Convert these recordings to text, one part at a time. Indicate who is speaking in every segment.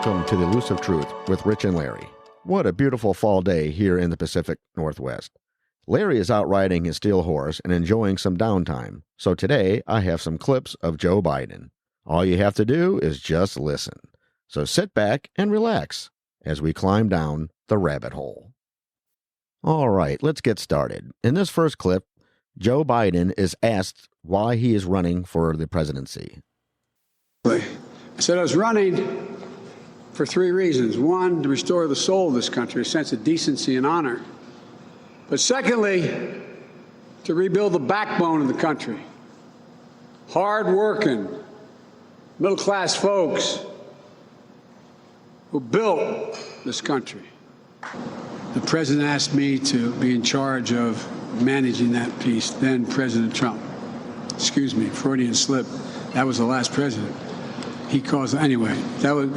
Speaker 1: Welcome to the Elusive Truth with Rich and Larry. What a beautiful fall day here in the Pacific Northwest. Larry is out riding his steel horse and enjoying some downtime. So today I have some clips of Joe Biden. All you have to do is just listen. So sit back and relax as we climb down the rabbit hole. All right, let's get started. In this first clip, Joe Biden is asked why he is running for the presidency.
Speaker 2: I said I was running for three reasons. One, to restore the soul of this country, a sense of decency and honor. But secondly, to rebuild the backbone of the country. Hard-working, middle-class folks who built this country. The president asked me to be in charge of managing that piece, then President Trump. Excuse me, Freudian slip. That was the last president. He caused, anyway, that was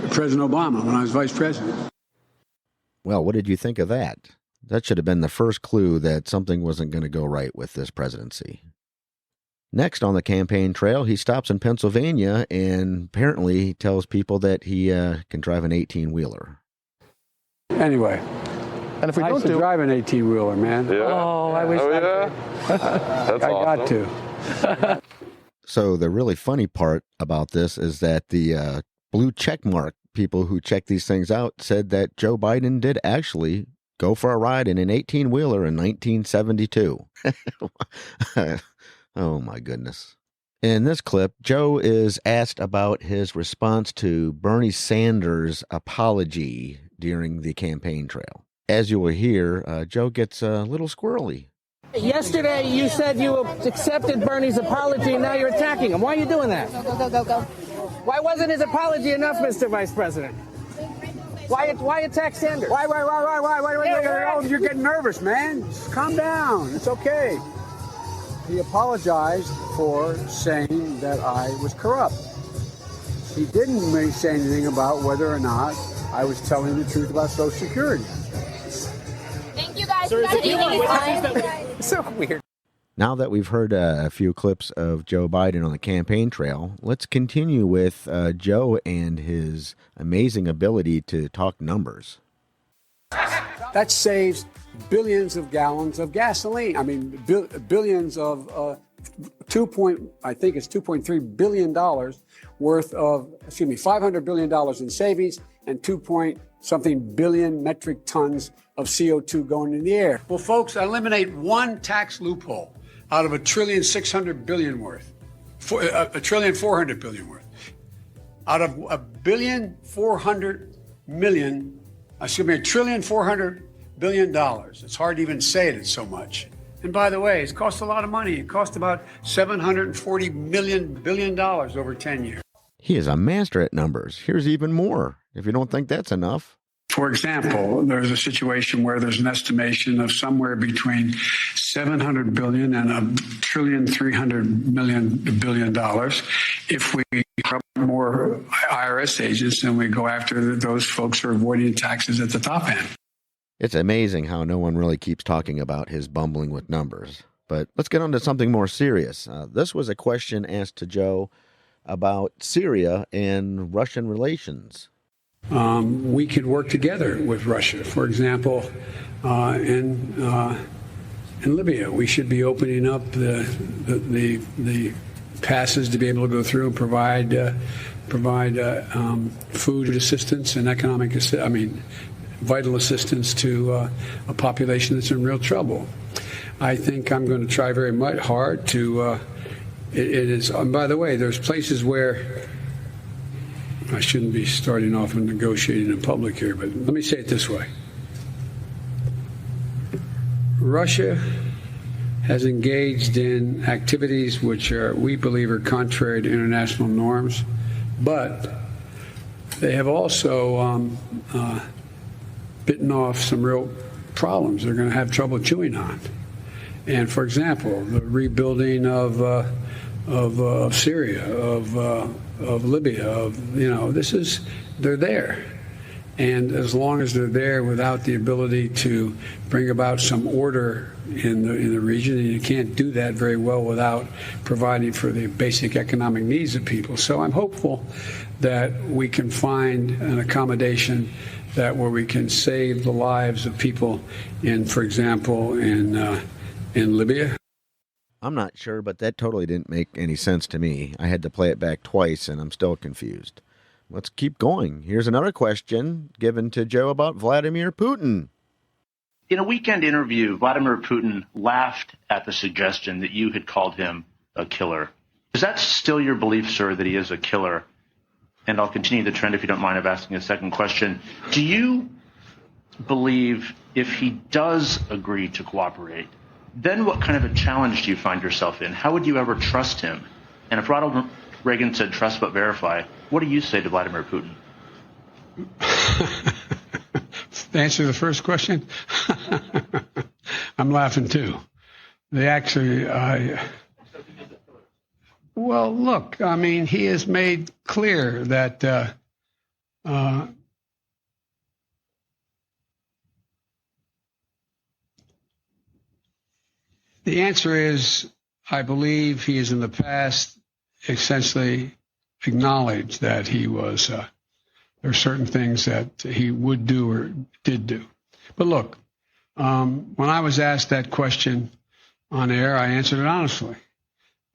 Speaker 2: President Obama when I was vice president.
Speaker 1: Well, what did you think of that? That should have been the first clue that something wasn't going to go right with this presidency. Next on the campaign trail, he stops in Pennsylvania and apparently he tells people that he can drive an 18-wheeler.
Speaker 2: Anyway,
Speaker 3: and if we
Speaker 2: I
Speaker 3: don't
Speaker 2: used to drive an 18-wheeler, man.
Speaker 3: Yeah.
Speaker 2: Oh, I wish
Speaker 3: That's
Speaker 2: I
Speaker 3: awesome.
Speaker 2: got to.
Speaker 1: So the really funny part about this is that the blue check mark people who check these things out said that Joe Biden did actually go for a ride in an 18-wheeler in 1972. Oh, my goodness. In this clip, Joe is asked about his response to Bernie Sanders' apology during the campaign trail. As you will hear, Joe gets a little squirrely.
Speaker 4: Yesterday, you said you accepted Bernie's apology, and now you're attacking him. Why are you doing that?
Speaker 5: Go.
Speaker 4: Why wasn't his apology enough, Mr. Vice President? Why attack Sanders?
Speaker 2: Why? You're getting nervous, man. Just calm down. It's okay. He apologized for saying that I was corrupt. He didn't say anything about whether or not I was telling the truth about Social Security.
Speaker 5: Thank you guys.
Speaker 4: So weird.
Speaker 1: Now that we've heard a few clips of Joe Biden on the campaign trail, let's continue with Joe and his amazing ability to talk numbers.
Speaker 2: That saves billions of gallons of gasoline. I mean, billions of $2.3 billion worth of, $500 billion in savings and 2-point-something billion metric tons of CO2 going in the air. Well, folks, eliminate one tax loophole out of $1.6 trillion worth, $1.4 trillion worth. Out of $1.4 billion. It's hard to even say it's so much. And by the way, it's cost a lot of money. It cost about $740 billion over 10 years.
Speaker 1: He is a master at numbers. Here's even more, if you don't think that's enough.
Speaker 2: For example, there's a situation where there's an estimation of somewhere between $700 billion and $1.3 trillion if we have more IRS agents and we go after those folks who are avoiding taxes at the top end.
Speaker 1: It's amazing how no one really keeps talking about his bumbling with numbers. But let's get on to something more serious. This was a question asked to Joe about Syria and Russian relations.
Speaker 2: We could work together with Russia. For example, in Libya, we should be opening up the passes to be able to go through and provide food assistance and vital assistance to a population that's in real trouble. I think I'm going to try very much hard to. It is. And by the way, there's places where. I shouldn't be starting off and negotiating in public here, but let me say it this way. Russia has engaged in activities which we believe are contrary to international norms, but they have also bitten off some real problems they're going to have trouble chewing on. And for example, the rebuilding of Syria, of Libya, they're there. And as long as they're there without the ability to bring about some order in the region, and you can't do that very well without providing for the basic economic needs of people. So I'm hopeful that we can find an accommodation that where we can save the lives of people in, for example, in Libya.
Speaker 1: I'm not sure, but that totally didn't make any sense to me. I had to play it back twice, and I'm still confused. Let's keep going. Here's another question given to Joe about Vladimir Putin.
Speaker 6: In a weekend interview, Vladimir Putin laughed at the suggestion that you had called him a killer. Is that still your belief, sir, that he is a killer? And I'll continue the trend if you don't mind of asking a second question. Do you believe if he does agree to cooperate, then what kind of a challenge do you find yourself in? How would you ever trust him? And if Ronald Reagan said trust but verify, what do you say to Vladimir Putin?
Speaker 2: To answer the first question, I'm laughing too. Well, look, I mean, he has made clear that the answer is, I believe he has in the past essentially acknowledged that he was, there are certain things that he would do or did do. But look, when I was asked that question on air, I answered it honestly.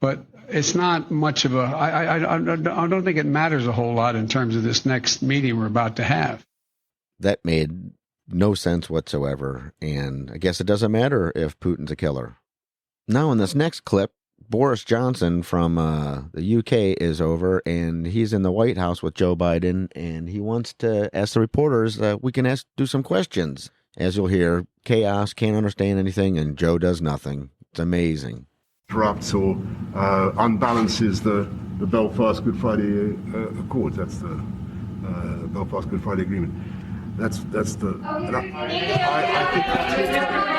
Speaker 2: But it's not much of I don't think it matters a whole lot in terms of this next meeting we're about to have.
Speaker 1: That made no sense whatsoever, and I guess it doesn't matter if Putin's a killer. Now in this next clip, Boris Johnson from the UK is over, and he's in the White House with Joe Biden, and he wants to ask the reporters we can do some questions. As you'll hear, chaos, can't understand anything, and Joe does nothing. It's amazing.
Speaker 7: Corrupts or unbalances the Belfast Good Friday Accords. That's the Belfast Good Friday Agreement. That's the. I think that's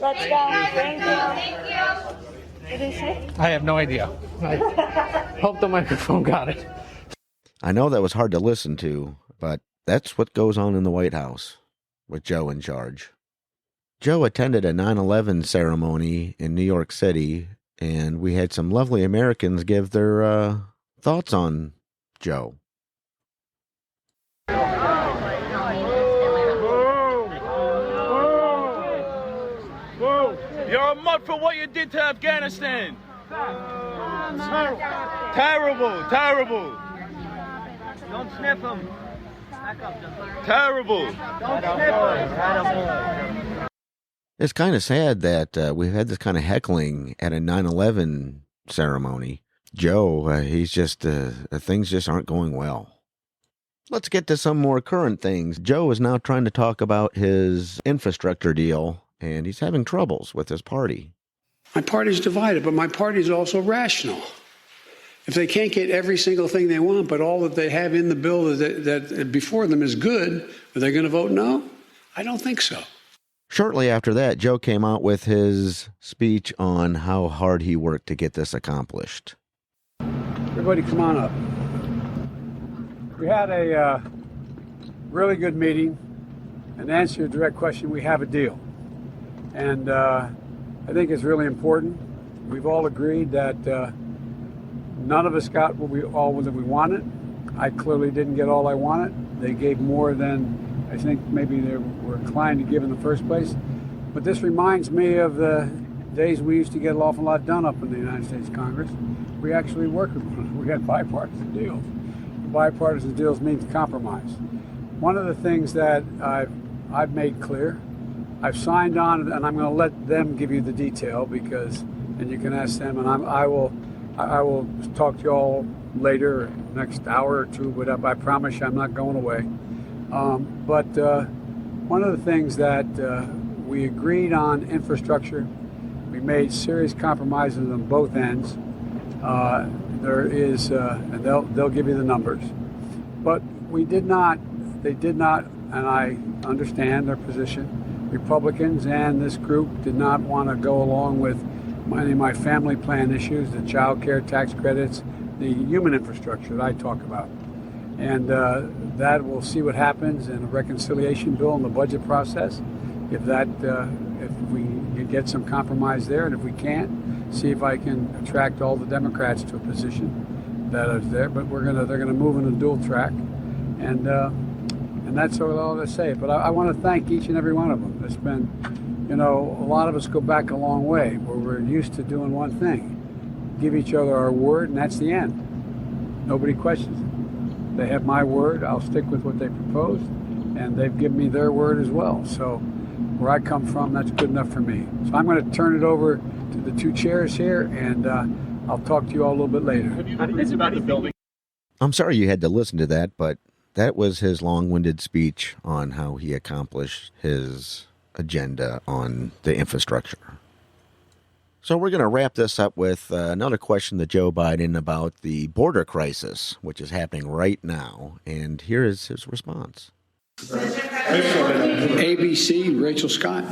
Speaker 5: Let's go. Thank you. What did he say?
Speaker 4: I have no idea. I hope the microphone got it.
Speaker 1: I know that was hard to listen to, but that's what goes on in the White House with Joe in charge. Joe attended a 9/11 ceremony in New York City, and we had some lovely Americans give their thoughts on Joe.
Speaker 8: You're a mud for what you did to Afghanistan. Terrible, terrible. Don't sniff him. Terrible. Don't sniff him.
Speaker 1: It's kind of sad that we've had this kind of heckling at a 9/11 ceremony. Joe, he's just, things just aren't going well. Let's get to some more current things. Joe is now trying to talk about his infrastructure deal, and he's having troubles with his party.
Speaker 2: My party's divided, but my party's also rational. If they can't get every single thing they want, but all that they have in the bill that before them is good, are they going to vote no? I don't think so.
Speaker 1: Shortly after that, Joe came out with his speech on how hard he worked to get this accomplished.
Speaker 2: Everybody come on up. We had a really good meeting, and to answer your direct question, we have a deal. And I think it's really important. We've all agreed that none of us got what we wanted. I clearly didn't get all I wanted. They gave more than I think maybe they were inclined to give in the first place. But this reminds me of the days we used to get an awful lot done up in the United States Congress. We actually worked with them. We had bipartisan deals. Bipartisan deals means compromise. One of the things that I've made clear, I've signed on, and I'm going to let them give you the detail because, and you can ask them, and I will talk to you all later, next hour or two. But I promise you, I'm not going away. But one of the things that we agreed on infrastructure, we made serious compromises on both ends. There is, and they'll give you the numbers. But they did not, and I understand their position. Republicans and this group did not want to go along with any of my family plan issues, the child care tax credits, the human infrastructure that I talk about. And that we'll see what happens in a reconciliation bill in the budget process. If we get some compromise there, and if we can't, see if I can attract all the Democrats to a position that is there. But they're gonna move in a dual track, and that's all I say. But I want to thank each and every one of them. It's been, a lot of us go back a long way where we're used to doing one thing, give each other our word, and that's the end. Nobody questions it. They have my word. I'll stick with what they proposed, and they've given me their word as well. So where I come from, that's good enough for me. So I'm going to turn it over to the two chairs here, and I'll talk to you all a little bit later.
Speaker 1: I'm sorry you had to listen to that, but that was his long-winded speech on how he accomplished his agenda on the infrastructure. So we're going to wrap this up with another question to Joe Biden about the border crisis, which is happening right now. And here is his response.
Speaker 2: ABC, Rachel Scott.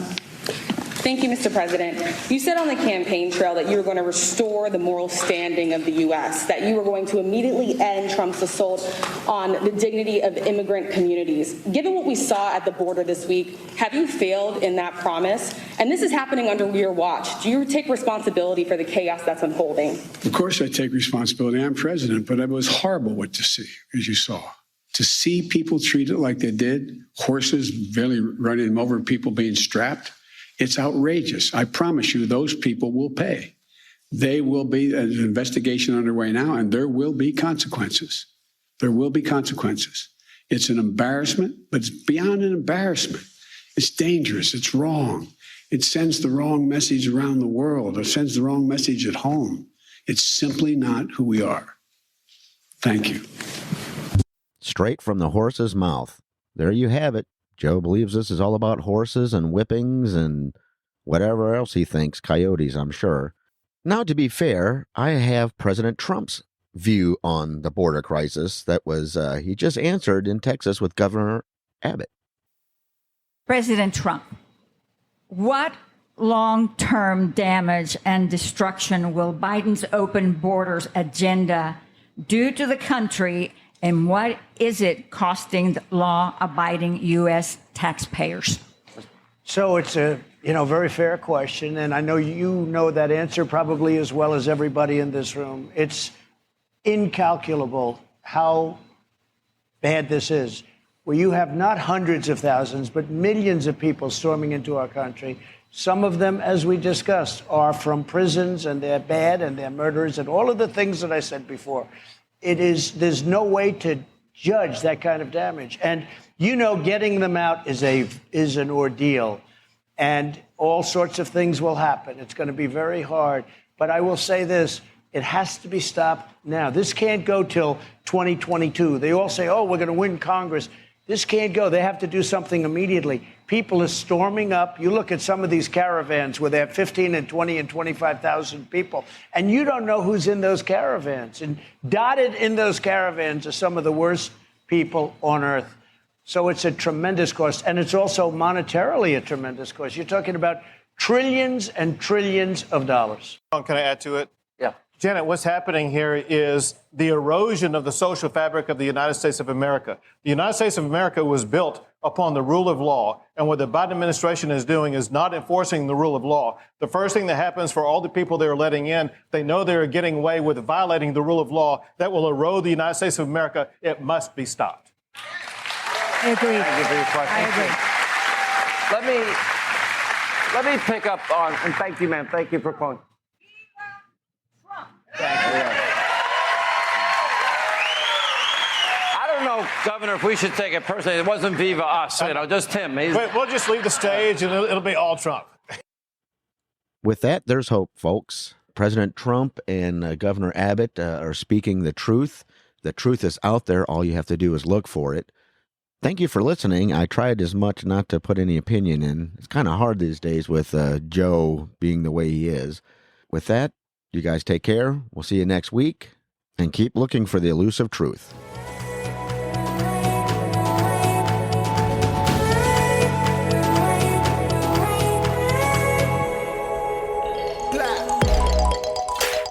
Speaker 9: Thank you, Mr. President. You said on the campaign trail that you were going to restore the moral standing of the U.S., that you were going to immediately end Trump's assault on the dignity of immigrant communities. Given what we saw at the border this week, have you failed in that promise? And this is happening under your watch. Do you take responsibility for the chaos that's unfolding?
Speaker 2: Of course I take responsibility. I'm president, but it was horrible what to see, as you saw. To see people treated like they did, horses barely running them over, people being strapped. It's outrageous. I promise you those people will pay. They will be, an investigation underway now, and there will be consequences. There will be consequences. It's an embarrassment, but it's beyond an embarrassment. It's dangerous. It's wrong. It sends the wrong message around the world. It sends the wrong message at home. It's simply not who we are. Thank you.
Speaker 1: Straight from the horse's mouth. There you have it. Joe believes this is all about horses and whippings and whatever else he thinks, coyotes, I'm sure. Now, to be fair, I have President Trump's view on the border crisis that was he just answered in Texas with Governor Abbott.
Speaker 10: President Trump, what long-term damage and destruction will Biden's open borders agenda do to the country, and what is it costing the law-abiding U.S. taxpayers?
Speaker 11: So it's a very fair question, and I know you know that answer probably as well as everybody in this room. It's incalculable how bad this is, where you have not hundreds of thousands, but millions of people storming into our country. Some of them, as we discussed, are from prisons, and they're bad, and they're murderers, and all of the things that I said before. There's no way to judge that kind of damage. And, getting them out is an ordeal. And all sorts of things will happen. It's going to be very hard. But I will say this, it has to be stopped now. This can't go till 2022. They all say, we're going to win Congress. This can't go. They have to do something immediately. People are storming up. You look at some of these caravans where they have 15 and 20 and 25,000 people, and you don't know who's in those caravans. And dotted in those caravans are some of the worst people on earth. So it's a tremendous cost, and it's also monetarily a tremendous cost. You're talking about trillions and trillions of dollars.
Speaker 3: Can I add to it?
Speaker 11: Yeah.
Speaker 3: Janet, what's happening here is the erosion of the social fabric of the United States of America. The United States of America was built upon the rule of law, and what the Biden administration is doing is not enforcing the rule of law. The first thing that happens for all the people they're letting in, they know they're getting away with violating the rule of law. That will erode the United States of America. It must be stopped.
Speaker 10: I agree.
Speaker 11: Thank you for your question.
Speaker 4: Let me pick up on, and thank you, ma'am. Thank you for calling.
Speaker 11: Thank you.
Speaker 4: I don't know, Governor, if we should take it personally. It wasn't Viva us, just him.
Speaker 3: Wait, we'll just leave the stage and it'll be all Trump.
Speaker 1: With that, there's hope, folks. President Trump and Governor Abbott are speaking the truth. The truth is out there. All you have to do is look for it. Thank you for listening. I tried as much not to put any opinion in. It's kind of hard these days with Joe being the way he is. With that, you guys take care. We'll see you next week, and keep looking for the elusive truth.